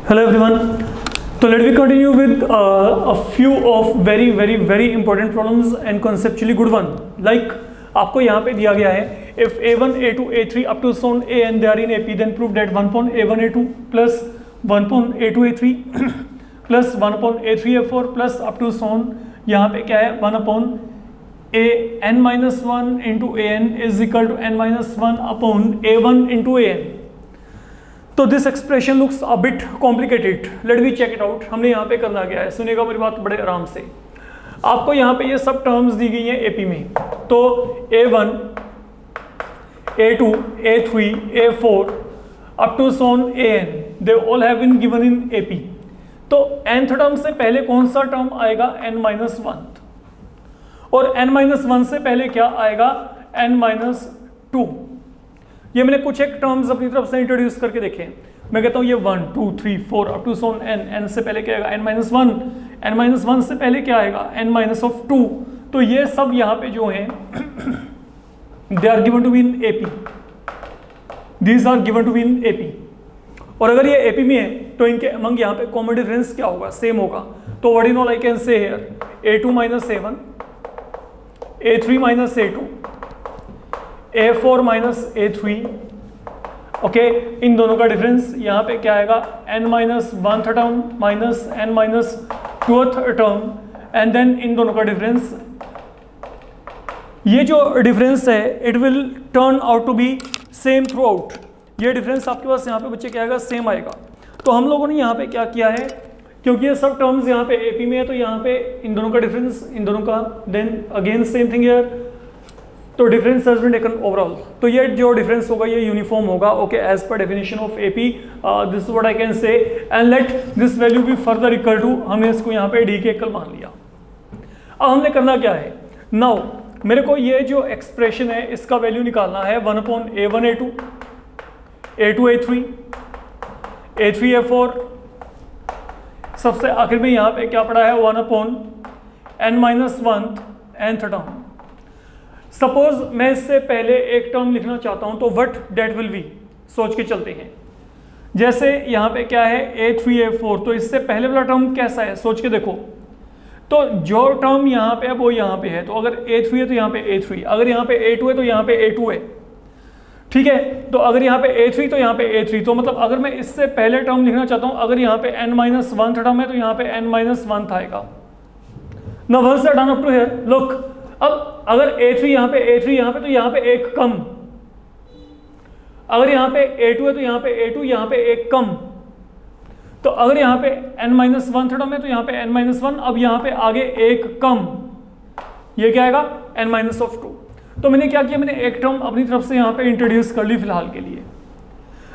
Hello everyone. So let me continue with a few of very important problems and conceptually good one. Like आपको यहाँ पे दिया गया है if a1 a2 a3 up to zone a and they are in AP then prove that 1 upon a1 a2 plus 1 upon a2 a3 plus 1 upon a3 a4 plus up to zone यहाँ पे क्या है 1 upon a n minus 1 into an is equal to n minus 1 upon a1 into an. तो this expression looks a bit complicated. Let me check it out. हमने यहाँ पे करना क्या है, सुनिएगा मेरी बात बड़े आराम से. आपको यहाँ पे ये सब टर्म्स दी गई हैं एपी में. तो a1 a2 a3 a4 up to so on an they all have been given in AP. तो nth टर्म से पहले कौन सा टर्म आएगा n-1 और n-1 से पहले क्या आएगा n-2. ये मैंने कुछ एक टर्म्स अपनी तरफ से इंट्रोड्यूस करके देखे. मैं कहता हूँ ये 1 2 3 4 अप टू सोन n से पहले क्या आएगा n-1, n-1 से पहले क्या आएगा n-2. तो ये सब यहाँ पे जो हैं they are given to be in AP. These are given to be in AP. और अगर ये एपी में है तो इनके अमंग यहाँ पे कॉमन डिफरेंस क्या होगा, सेम होगा. तो what is all I can say here a2 minus a1 a3 minus a2 a4 minus a3. Okay, इन दोनों का डिफरेंस यहाँ पे क्या आएगा n-1th term minus n-2th term and then इन दोनों का डिफरेंस. ये जो डिफरेंस है it will turn out to be same throughout. ये डिफरेंस आपके पास यहाँ पे बच्चे क्या आएगा, सेम आएगा. तो हम लोगों ने यहाँ पे क्या किया है, क्योंकि ये सब टर्म्स यहाँ पे एपी में है तो यहाँ पे इन दोनों का डिफरेंस इन दोनों का, then again same thing here. तो difference has been taken overall. तो ये जो डिफरेंस होगा ये यूनिफॉर्म होगा. Okay, as per definition of AP this is what I can say and let this value be further equal to, हमने इसको यहाँ पे डी के इक्वल मान लिया. अब हमने करना क्या है, नाउ मेरे को ये जो एक्सप्रेशन है इसका वैल्यू निकालना है 1 upon a1 a2 a2 a3 a3 a4. सबसे आखिर में यहाँ पे क्या पड़ा है 1 upon n-1 nth term. Suppose मैं इससे पहले एक टर्म लिखना चाहता हूं तो व्हाट डेट विल बी, सोच के चलते हैं. जैसे यहाँ पे क्या है a3 a4, तो इससे पहले वाला टर्म कैसा है सोच के देखो. तो जो टर्म यहाँ पे है वो यहाँ पे है. तो अगर a3 है तो यहाँ पे a3, अगर यहाँ पे a2 है तो यहाँ पे a2 है. ठीक है, तो अगर यहाँ पे a3 तो यहाँ पे a3. तो मतलब अगर मैं इससे पहले टर्म लिखना चाहता हूँ, अगर यहाँ पे n-1 टर्म है तो यहाँ पे n-1 आएगा. Now once that done up to here, look. अब अगर a3 यहाँ पे तो यहाँ पे एक कम. अगर यहाँ पे a2 है तो यहाँ पे a2, यहाँ पे एक कम. तो अगर यहाँ पे n-1 टर्म है तो यहाँ पे n-1, अब यहाँ पे आगे एक कम. ये क्या आएगा n-2. तो मैंने क्या किया, मैंने एक टर्म अपनी तरफ से यहाँ पे इंट्रोड्यूस कर ली फिलहाल के लिए.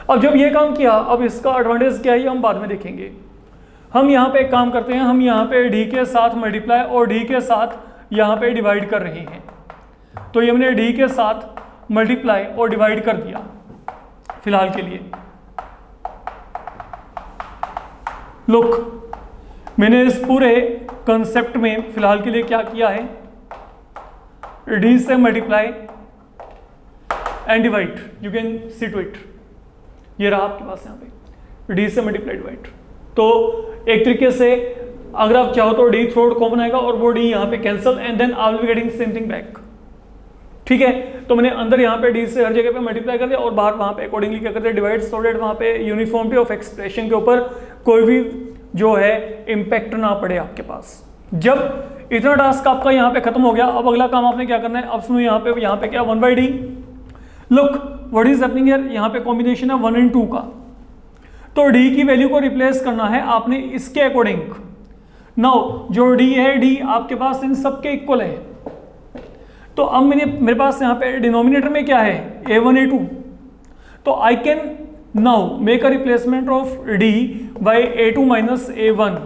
अब जब ये काम किया, अब इसका एडवांटेज क्या है हम बाद में देखेंगे. हम यहाँ पे एक काम करते हैं, हम यहाँ पे डी के साथ मल्टीप्लाई और डी के साथ यहाँ पे डिवाइड कर रहे हैं. तो ये मैंने डी के साथ मल्टीप्लाई और डिवाइड कर दिया फिलहाल के लिए. लुक, मैंने इस पूरे कंसेप्ट में फिलहाल के लिए क्या किया है, डी से multiply and divide. You can see to it. ये रहा आपके पास यहाँ पे डी से मल्टीप्लाई डिवाइड. तो एक तरीके से अगर आप चाहो तो डी थ्रू आउट कॉमन आएगा और वो डी यहाँ पे cancel and then I will be getting same thing back. ठीक है, तो मैंने अंदर यहाँ पे डी से हर जगह पे मल्टीप्लाई कर दिया और बाहर वहाँ पे अकॉर्डिंगली क्या करते हैं डिवाइड, सो दैट वहाँ पे यूनिफॉर्मिटी ऑफ एक्सप्रेशन के ऊपर कोई भी जो है इम्पैक्ट ना पड़े आपके पास. जब इतना टास्क आपका यहाँ पे खत्म हो गया, अब अगला काम आपने क्या करना है. अब सुनो यहाँ पे क्या 1/d. Look what is happening here, यहाँ पे कॉम्बिनेशन है 1 and 2 का. तो डी की वैल्यू को रिप्लेस करना है आपने इसके अकॉर्डिंग. नाउ जो डी है, डी आपके पास इन सब के इक्वल है. तो अब मेरे पास यहाँ पे डिनोमिनेटर में क्या है a1 a2. तो I can now make a replacement of D by a2 minus a1.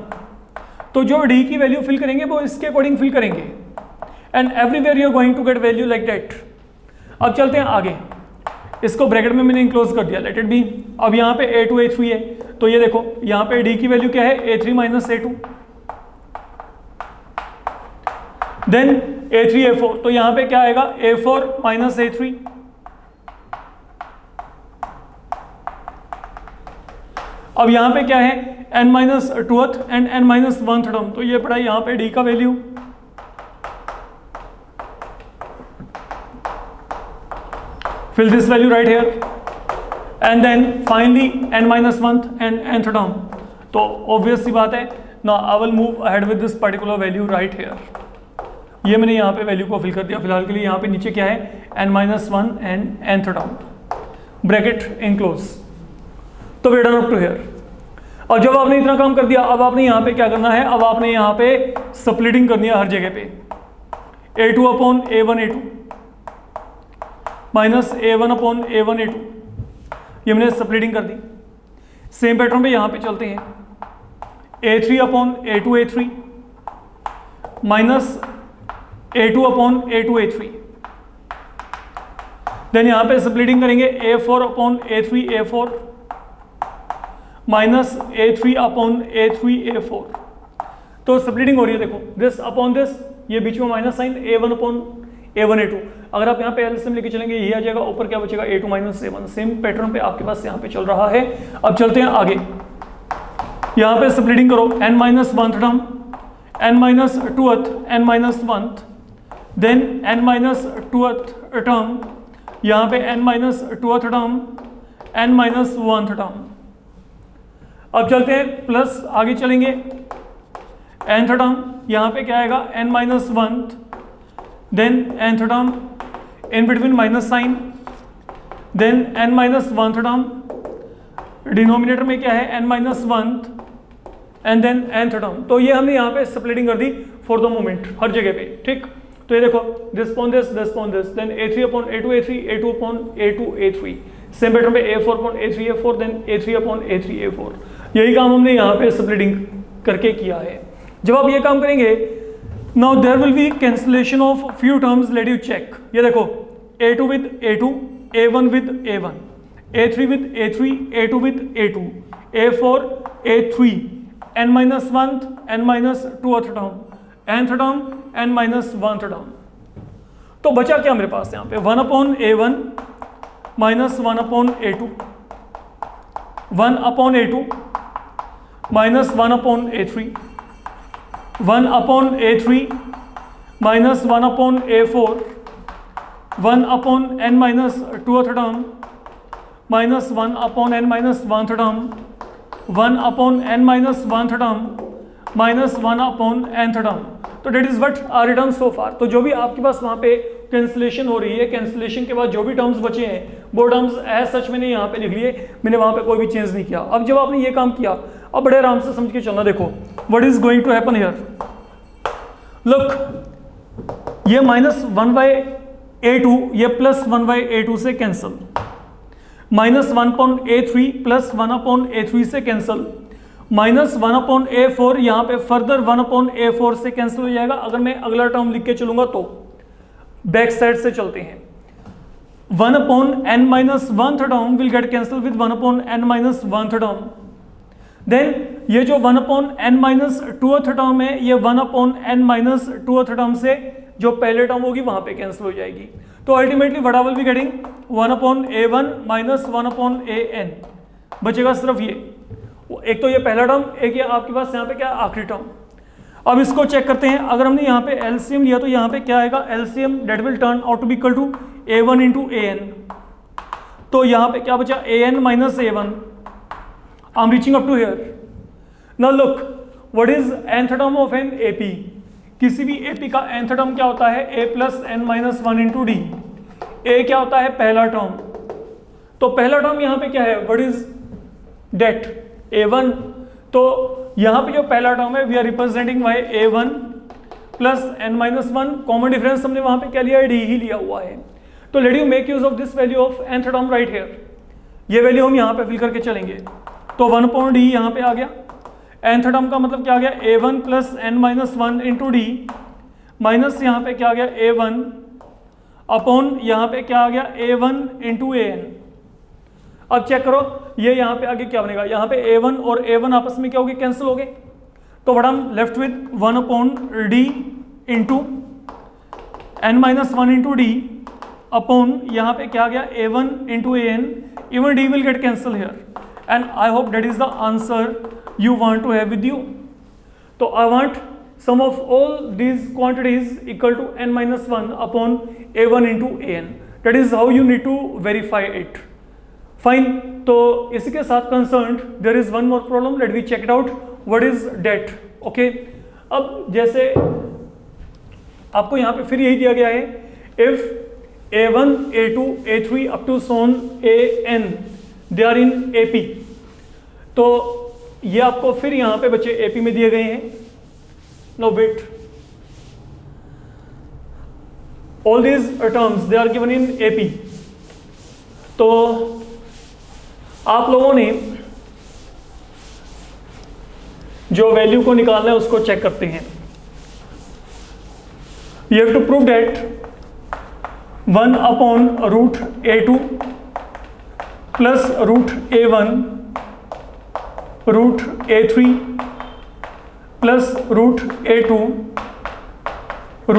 तो जो डी की वैल्यू फिल करेंगे वो इसके अकॉर्डिंग फिल करेंगे and everywhere you are going to get value like that. अब चलते हैं आगे. इसको ब्रैकेट में मैंने इंक्लोज कर दिया, लेट इट बी. अब यहाँ पे a2 a3 है, तो ये देखो यहाँ पे डी की वैल्यू क्या है a3 minus a2, then a3 a4. तो यहाँ पे क्या आएगा a4 minus a3. अब यहाँ पे क्या है n minus tooth and n minus one term, तो ये पड़ा यहाँ पे d का value, fill this value right here and then finally n minus 1 and nth term. तो obvious सी बात है, now I will move ahead with this particular value right here. ये मैंने यहाँ पे वैल्यू को फिल कर दिया। फिलहाल के लिए यहाँ पे नीचे क्या है n minus 1 and nth term, bracket enclose. तो we done up to here. और जब आपने इतना काम कर दिया, अब आपने यहाँ पे क्या करना है, अब आपने यहाँ पे स्प्लिटिंग करनी है हर जगह पे, a2 upon a1 a2 minus a1 upon a1 a2, ये मैंने स्प्लिटिंग कर दी। सेम पैटर्न पे यहाँ पे चलते हैं, a3 upon a2 a3 minus a2 upon a2 a3, then यहाँ पे स्प्लिटिंग करेंगे a4 upon a3 a4 minus a3 upon a3 a4। तो स्प्लिटिंग हो रही है, देखो दिस अपॉन दिस, ये बीच में minus sign, a1 upon a1 a2। अगर आप यहाँ पे एलसीएम लेके चलेंगे यही आ जाएगा, ऊपर क्या बचेगा a2 minus a1। Same pattern पे आपके पास यहाँ पे चल रहा है। अब चलते हैं आगे, यहाँ पे स्प्लिटिंग करो, n minus one term, n minus twoth, n minus one, then n minus twoth term, यहाँ पे n minus twoth term, n minus one term. अब चलते हैं प्लस, आगे चलेंगे nth टर्म, यहाँ पे क्या आएगा n minus one, then nth term in between minus sign, then n minus one term, denominator में क्या है n minus one, and then nth term. तो ये हमने यहाँ पे स्प्लिटिंग कर दी फॉर द मोमेंट हर जगह पे, ठीक। तो ये देखो this upon this, this upon this, then a3 upon a2 a3, a2 upon a2 a3, same pattern पे a4 upon a3 a4, then a3 upon a3 a4। यही काम हमने यहाँ पे स्प्लिटिंग करके किया है। जब आप ये काम करेंगे, now there will be cancellation of few terms, let you check. ये देखो a2 with a2, a1 with a1, a3 with a3, a2 with a2, a4 a3, n minus one, n minus two term, nth term, n minus one term. तो बचा क्या मेरे पास यहाँ पे, 1 upon a1 minus 1 upon a2, 1 upon a2 minus 1 upon a3, 1 upon a3 minus 1 upon a4, 1 upon n minus two term minus 1 upon n minus one term, 1 upon n minus one term minus 1 upon nth term. तो that is what are return so far. तो जो भी आपके पास वहाँ पे cancellation हो रही है, कैंसिलेशन के बाद जो भी टर्म्स बचे हैं वो टर्म्स एज सच मैंने यहाँ पे लिख लिए, मैंने वहाँ पे कोई भी चेंज नहीं किया। अब जब आपने ये काम किया, अब बड़े आराम से समझ के चलना। देखो what is going to happen here, look ये माइनस 1/a2 ये प्लस 1/a2 से cancel, minus 1 upon a3 plus 1 upon a3 से कैंसिल, माइनस 1 अपॉन a4 यहाँ पे फर्दर 1 अपॉन a4 से कैंसिल हो जाएगा। अगर मैं अगला टर्म लिख के चलूंगा तो बैक साइड से चलते हैं, 1 upon n minus one term will get cancel with 1 upon n minus one term. Then ये जो 1 upon n minus two term है, ये 1 upon n minus two term से जो पहले टर्म होगी वहां पे कैंसिल हो जाएगी। तो ultimately what I will be getting 1 upon a1 minus 1 upon an, बचेगा सिर्फ ये, एक तो ये पहला टर्म, एक ये आपके पास यहाँ पे क्या आखिरी टर्म। अब इसको चेक करते हैं, अगर हमने यहाँ पे एलसीएम लिया तो यहाँ पे क्या आएगा, LCM that will turn out to be equal to a1 into an। तो यहाँ पे क्या बचा an minus a1। I am reaching up to here. Now look what is nth term of an AP। किसी भी AP का nth term क्या होता है, a plus n minus one into D. a क्या होता है पहला टर्म, तो पहला टर्म यहाँ पे क्या है, व्हाट इज डेट a1। तो यहाँ पे जो पहला टर्म है we are representing by a1 plus n minus one, common difference हमने वहाँ पे क्या लिया है, d ही लिया हुआ है। तो let you make use of this value of nth term right here. ये वैल्यू हम यहाँ पे फिल करके चलेंगे, तो 1 अपॉन d यहाँ पे आ गया। nth टर्म का मतलब क्या आ गया, a1 plus n minus one into D, minus यहाँ पे क्या आ गया a1 अपॉन यहाँ पे क्या आ गया a1 इंटू an। अब चेक करो ये यहाँ पे आगे क्या बनेगा, यहाँ पे a1 और a1 आपस में क्या हो गए, कैंसिल हो गए। तो what I am left with 1 upon d into n minus one into D upon यहाँ पे क्या आ गया a1 into an, even d will get cancel here, and I hope that is the answer you want to have with you. So I want sum of all these quantities equal to n minus 1 upon a1 into an. That is how you need to verify it. Fine. तो इसी के साथ concerned there is one more problem. Let me check it out. What is that? Okay. अब जैसे आपको यहाँ पे फिर यही दिया गया है, if a1, a2, a3 up to so on an they are in AP. तो ये आपको फिर यहाँ पे बच्चे AP में दिए गए हैं. Now wait. All these terms they are given in AP. तो आप लोगों ने जो वैल्यू को निकालना है उसको चेक करते हैं. You have to prove that 1 upon root a2 plus root a1 root a3 plus root a2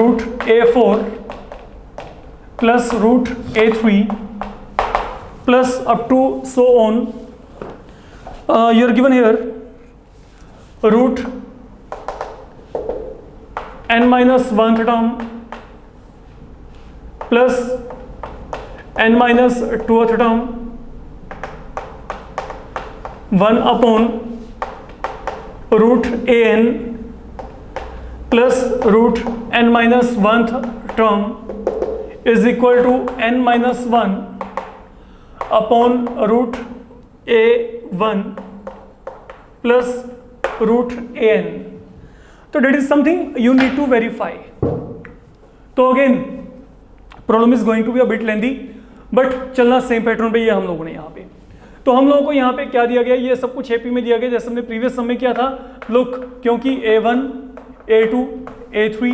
root a4 plus root a3 plus up to so on. You are given here root n minus 1th term plus n minus 2th term 1 upon root an plus root n minus 1th term is equal to n minus 1 upon root a1 plus root an. So that is something you need to verify. तो again problem is going to be a bit lengthy, but चलना same pattern पे ये हम लोगों ने यहाँ पे. तो हम लोगों को यहाँ पे क्या दिया गया, ये सब कुछ एपी में दिया गया जैसे हमने प्रीवियस सम में किया था. लुक, क्योंकि a1, a2, a3,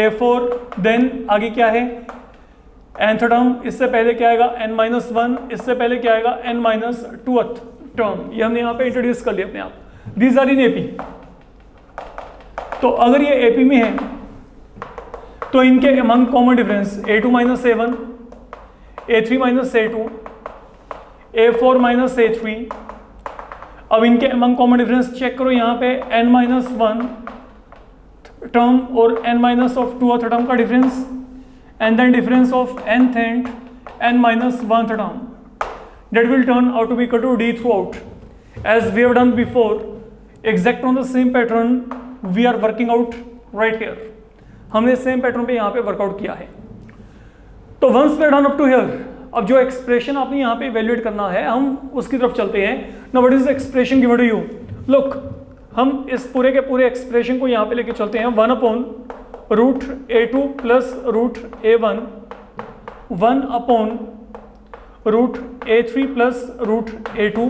a4, then आगे क्या है nth टर्म, इससे पहले क्या आएगा n-1, इससे पहले क्या आएगा n-2th टर्म. ये हमने यहाँ पे इंट्रोड्यूस कर लिया अपने आप. These are in AP. तो अगर ये एपी में है तो इनके among common difference a2 minus a1, a3 minus a2, a4 minus a3. अब इनके अमंग कॉमन डिफरेंस चेक करो यहाँ पे n-1 टर्म और n-2th टर्म का difference, and then difference of nth and n-1th term. That will turn out to be equal to d throughout. As we have done before, exact on the same pattern we are working out right here. हमने same pattern पे यहाँ पे work out किया है. तो once we are done up to here, अब जो expression आपने यहाँ पे इवेल्युएट करना है हम उसकी तरफ चलते हैं. Now what is the expression given to you? Look, हम इस पूरे के पूरे एक्सप्रेशन को यहाँ पे लेके चलते हैं. 1 upon root a2 plus root a1, 1 upon root a3 plus root a2,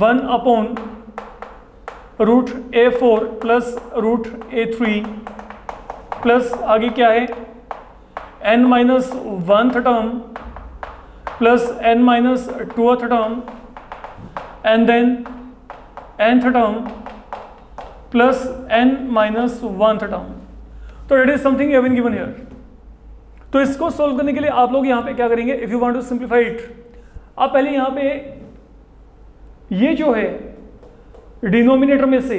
1 upon root a4 plus root a3 plus आगे क्या है n-1th term plus n-2th term and then nth term plus n-1th term. तो it is something have been given here. तो इसको solve करने के लिए आप लोग यहाँ पे क्या करेंगे, if you want to simplify it, आप पहले यहाँ पे ये जो है डिनोमिनेटर में से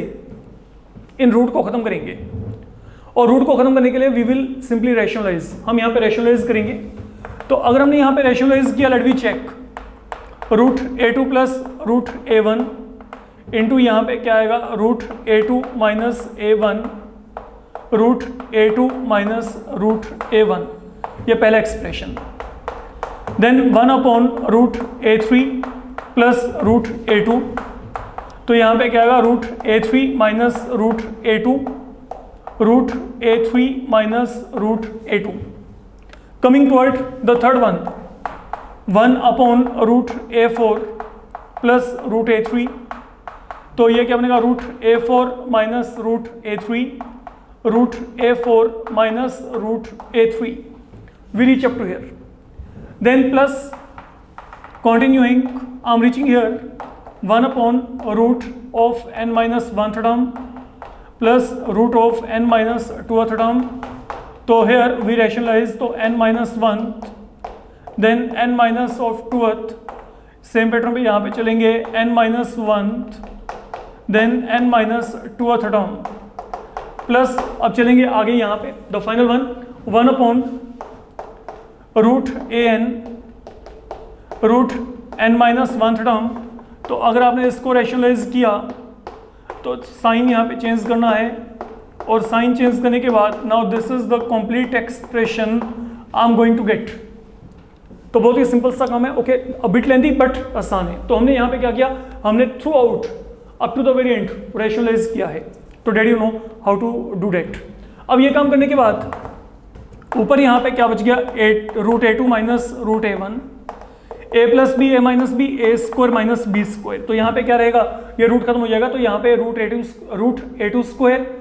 इन रूट को खत्म करेंगे, और रूट को खत्म करने के लिए वी विल सिंपली रैशनलाइज. हम यहाँ पे रैशनलाइज करेंगे. तो अगर हमने यहाँ पे रैशनलाइज किया, let we check, root a2 plus root a1 into यहाँ पे क्या आएगा root a2 minus a1 root a2 minus root a1. ये पहला expression. Then 1 upon root a3 plus root a2. तो यहाँ पे क्या आएगा root a3 minus root a2 root a3 minus root a2. Coming toward the third one, 1 upon root a4 plus root a3. तो ये क्या बनेगा root a4 minus root a3 root a4 minus root a3. We reach up to here. Then plus continuing, I'm reaching here 1 upon root of n-1th term plus root of n-2th term. So here we rationalize, so n-1th then n-2th same pattern पे यहाँ पे चलेंगे n-1 then n-2th term plus अब चलेंगे आगे यहाँ पे the final one upon root n-1th term. तो अगर आपने इसको रैशनलाइज किया तो साइन यहाँ पे चेंज करना है और साइन चेंज करने के बाद now this is the complete expression I am going to get. तो बहुत ही सिंपल सा काम है, okay, a bit lengthy but आसान है। तो हमने यहाँ पे क्या किया, हमने throughout up to the very end rationalise किया है। तो that you know how to do that. अब ये काम करने के बाद ऊपर यहाँ पे क्या बच गया, root A two minus root A one A plus B A minus B A square minus B square. तो यहाँ पे क्या रहेगा, ये रूट खत्म हो जाएगा तो यहाँ पे root A two square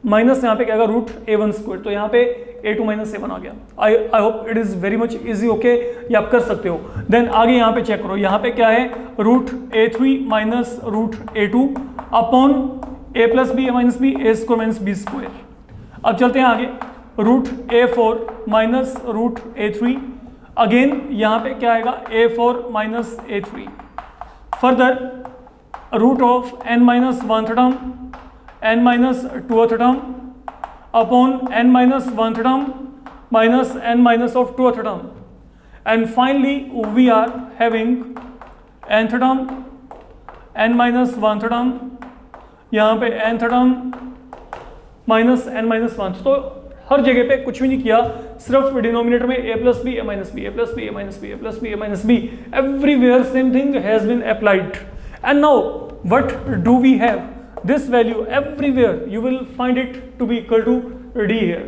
minus यहाँ पे क्या आएगा रूट ए वन स्क्वायर। तो यहाँ पे ए टू माइनस ए वन आ गया। I hope it is very much easy, okay, ये आप कर सकते हो। देन आगे यहाँ पे चेक करो, यहाँ पे क्या है root A three minus root A two upon A plus B A minus B A square minus B square. अब चलते हैं आगे, root A four minus root A three, again यहाँ पे क्या आएगा A four minus A three. Further root of n-1th term n-2th term upon n-1th term minus n-2th term and finally we are having nth term n-1th term, यहाँ पे nth term minus n-1th। तो हर जगह पे कुछ भी नहीं किया, सिर्फ डिनोमिनेटर में a plus B A minus B A plus B A minus B A plus B A minus B, everywhere same thing has been applied. And now what do we have, this value everywhere you will find it to be equal to d here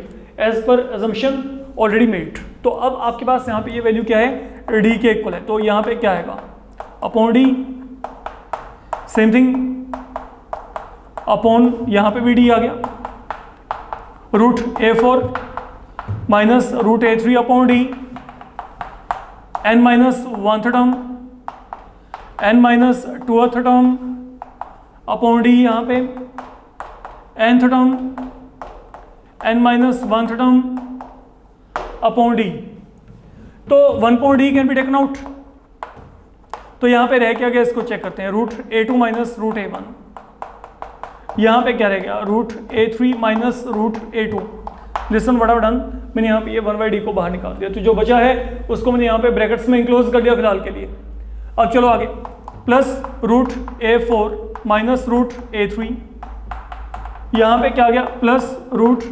as per assumption already made। तो अब आपके पास यहाँ पे ये value क्या है, d के इक्वल है। तो यहाँ पे क्या आएगा upon d, same thing upon यहाँ पे भी d आ गया, root A four minus root A three upon d n-1th term n-2th term upon D, यहाँ पे nth term n-1th term upon D. तो 1 upon D can be taken out. तो यहाँ पे रह क्या गया, इसको चेक करते हैं, root A two minus root A one, यहाँ पे क्या रह गया root A three minus root A two. Listen what I have done, मैंने यहाँ पे ये 1/d को बाहर निकाल दिया, तो जो बचा है उसको मैंने यहाँ पे ब्रैकेट्स में इंक्लोज कर दिया फिलहाल के लिए। अब चलो आगे, plus root A four minus root A three, यहाँ पे क्या आ गया plus root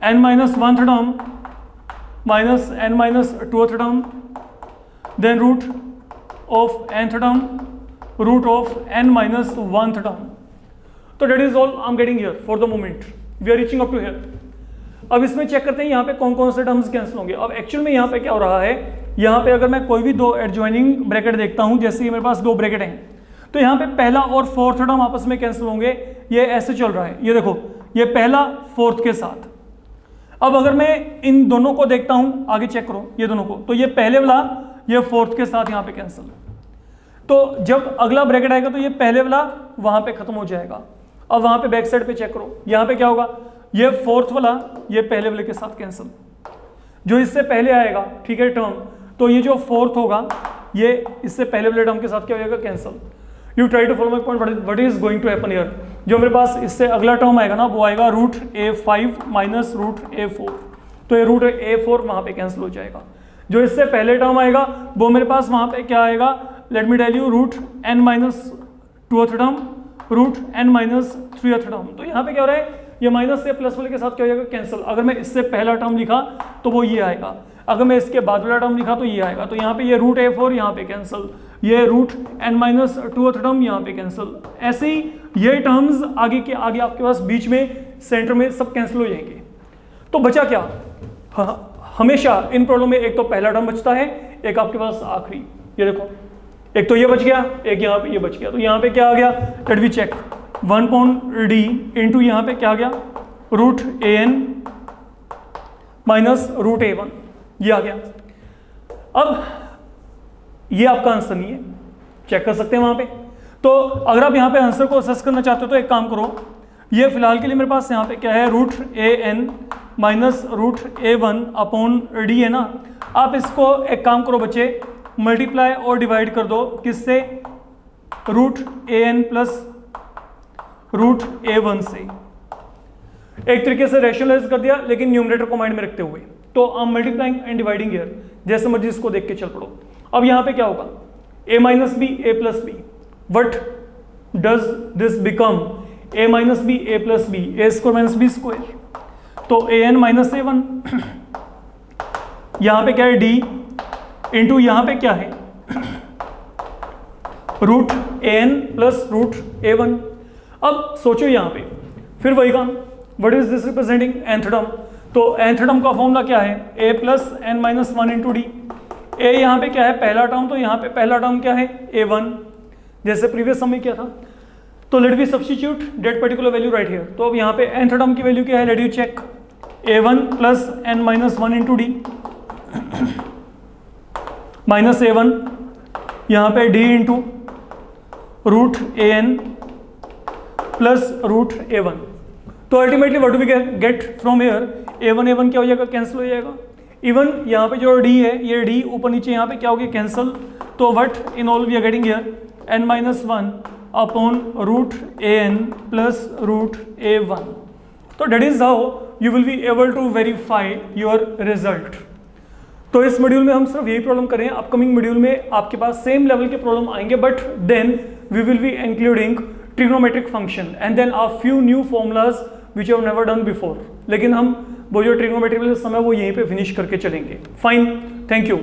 n-1th term minus n-2th term, then root of nth term root of n-1th term. तो that is all I am getting here for the moment, we are reaching up to here. अब इसमें check करते हैं यहाँ पे कौन कौन से टर्म्स कैंसिल होंगे। अब एक्चुअल में यहाँ पे क्या हो रहा है, यहाँ पे अगर मैं कोई भी दो एडजॉइनिंग ब्रैकेट देखता हूँ, जैसे मेरे पास दो ब्रैकेट हैं, तो यहाँ पे पहला और फोर्थ टर्म आपस में कैंसिल होंगे। ये ऐसे चल रहा है, ये देखो, ये पहला फोर्थ के साथ। अब अगर मैं इन दोनों को देखता हूँ, आगे चेक करो ये दोनों को, तो ये पहले वाला ये फोर्थ के साथ यहाँ पे कैंसिल। तो जब अगला ब्रैकेट आएगा तो ये पहले वाला वहाँ पे खत्म हो जाएगा। अब वहाँ पे बैक साइड पे चेक करो, यहाँ पे क्या होगा, ये फोर्थ वाला ये पहले वाले के साथ कैंसिल, जो इससे पहले आएगा, ठीक है, टर्म, तो ये जो फोर्थ होगा ये इससे पहले वाले टर्म के साथ क्या हो जाएगा, cancel. You try to follow my point, what is going to happen here. जो मेरे पास इससे अगला टर्म आएगा ना, वो आएगा root A five minus root A four, तो ये रूट ए फोर वहाँ पे कैंसिल हो जाएगा। जो इससे पहले टर्म आएगा वो मेरे पास वहाँ पे क्या आएगा, let me tell you, root n-2th term root n-3th term. तो यहाँ पे क्या हो रहा है, ये माइनस से प्लस वाले के साथ क्या हो जाएगा, कैंसिल। अगर मैं इससे पहला टर्म लिखा तो वो ये आएगा, अगर मैं इसके बाद वाला टर्म लिखा तो ये आएगा। तो यहाँ पे ये रूट ए फोर यहाँ पे कैंसिल, ये रूट n-2th टर्म यहाँ पे कैंसिल। ऐसे ही ये टर्म्स आगे के आगे आपके पास बीच में सेंटर में सब कैंसिल हो जाएंगे। तो बचा क्या, हमेशा इन प्रॉब्लम में एक तो पहला टर्म बचता है, एक आपके पास आखिरी, ये देखो, एक तो ये बच गया, एक यहाँ पे ये बच गया। तो यहाँ पे क्या आ गया, let we check, 1 upon D into यहाँ पे क्या आ गया, root A N minus root A one, ये आ गया। अब ये आपका आंसर नहीं है, चेक कर सकते हैं वहां पे। तो अगर आप यहाँ पे आंसर को असेस करना चाहते हो तो एक काम करो, ये फिलहाल के लिए मेरे पास यहाँ पे क्या है, root A N minus root A one upon D है ना। आप इसको एक काम करो बच्चे, मल्टीप्लाई और डिवाइड कर दो किससे, root A N plus root A one से। एक तरीके से रैशनलाइज कर दिया लेकिन न्यूमरेटर को माइंड में रखते हुए। तो I am multiplying and dividing here, जैसे मर्जी इसको देख के चल पड़ो। अब यहां पे क्या होगा, a minus B A plus B, what does this become, a minus B A plus B, A square minus B square, तो A N minus A one, यहां पे क्या है d इंटू यहां पे क्या है root A N plus root A one. अब सोचो यहां पे फिर वही काम, what is this representing, nth term, तो nth टर्म का फॉर्मूला क्या है, a plus N minus one into D. A यहाँ पे क्या है, पहला टर्म, तो यहाँ पे पहला टर्म क्या है, a1, जैसे प्रीवियस सम में किया था। तो let we substitute that particular value right here. तो अब यहाँ पे nth टर्म की वैल्यू क्या है, let you check, a1 plus N minus one into D minus a1, यहाँ पे d into root A N plus root a1। तो ultimately what do we get from here, a1 क्या हो जाएगा, cancel हो जाएगा। इवन यहाँ पे जो d है, ये d ऊपर नीचे यहाँ पे क्या हो गया, कैंसिल। तो what in all we are getting here n minus one upon root A N plus root A one. तो that is how you will be able to verify your result. तो इस मॉड्यूल में हम सिर्फ यही problem करें, upcoming module में आपके पास सेम लेवल के प्रॉब्लम आएंगे, but then we will be including trigonometric function and then a few new formulas which have never done before. लेकिन हम वो जो ट्रिग्नोमेट्री वाले समय वो यहीं पे फिनिश करके चलेंगे। Fine, thank you.